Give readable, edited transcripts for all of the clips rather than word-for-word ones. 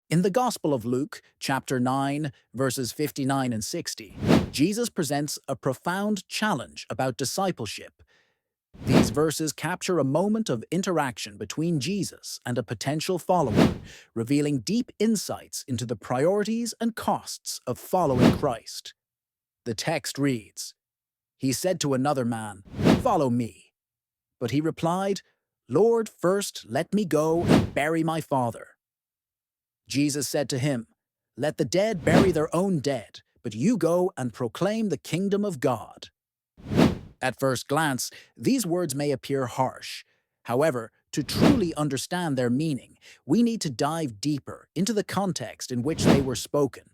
In the Gospel of Luke, chapter 9, verses 59 and 60, Jesus presents a profound challenge about discipleship. These verses capture a moment of interaction between Jesus and a potential follower, revealing deep insights into the priorities and costs of following Christ. The text reads, "He said to another man, 'Follow me.' But he replied, 'Lord, first let me go and bury my father.' Jesus said to him, 'Let the dead bury their own dead, but you go and proclaim the kingdom of God.'" At first glance, these words may appear harsh. However, to truly understand their meaning, we need to dive deeper into the context in which they were spoken.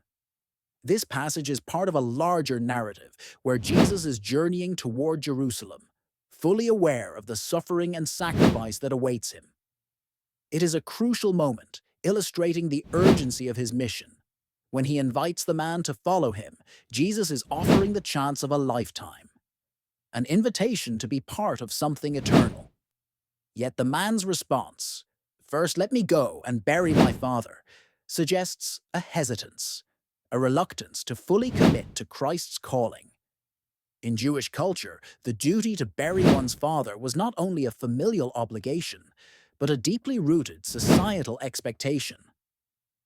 This passage is part of a larger narrative where Jesus is journeying toward Jerusalem, fully aware of the suffering and sacrifice that awaits him. It is a crucial moment, illustrating the urgency of his mission. When he invites the man to follow him, Jesus is offering the chance of a lifetime, an invitation to be part of something eternal. Yet the man's response, "First let me go and bury my father," suggests a hesitance, a reluctance to fully commit to Christ's calling. In Jewish culture, the duty to bury one's father was not only a familial obligation, but a deeply rooted societal expectation.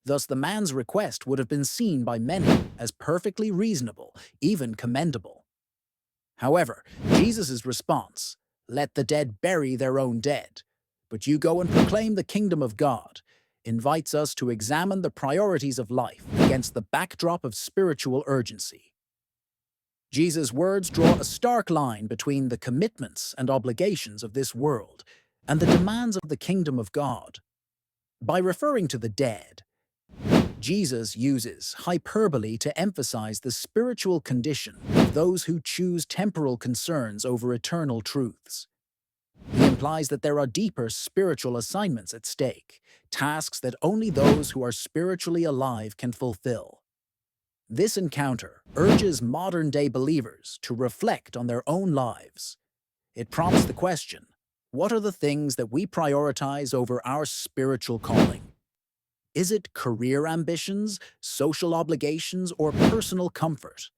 Thus, the man's request would have been seen by many as perfectly reasonable, even commendable. However, Jesus' response, "Let the dead bury their own dead, but you go and proclaim the kingdom of God," invites us to examine the priorities of life against the backdrop of spiritual urgency. Jesus' words draw a stark line between the commitments and obligations of this world and the demands of the kingdom of God. By referring to the dead, Jesus uses hyperbole to emphasize the spiritual condition of those who choose temporal concerns over eternal truths. He implies that there are deeper spiritual assignments at stake, tasks that only those who are spiritually alive can fulfill. This encounter urges modern-day believers to reflect on their own lives. It prompts the question, what are the things that we prioritize over our spiritual calling? Is it career ambitions, social obligations, or personal comfort?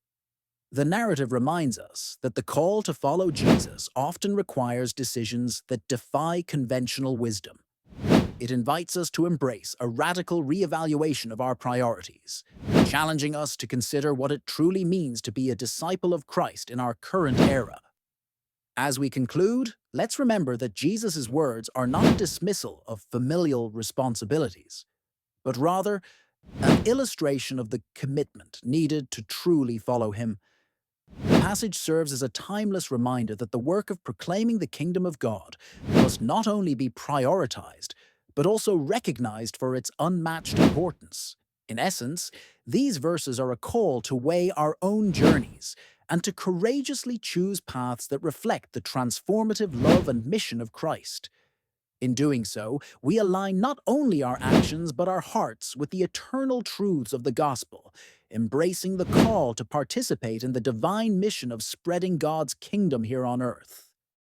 The narrative reminds us that the call to follow Jesus often requires decisions that defy conventional wisdom. It invites us to embrace a radical reevaluation of our priorities, challenging us to consider what it truly means to be a disciple of Christ in our current era. As we conclude, let's remember that Jesus' words are not a dismissal of familial responsibilities, but rather an illustration of the commitment needed to truly follow him. The passage serves as a timeless reminder that the work of proclaiming the kingdom of God must not only be prioritized, but also recognized for its unmatched importance. In essence, these verses are a call to weigh our own journeys and to courageously choose paths that reflect the transformative love and mission of Christ. In doing so, we align not only our actions but our hearts with the eternal truths of the gospel, embracing the call to participate in the divine mission of spreading God's kingdom here on earth.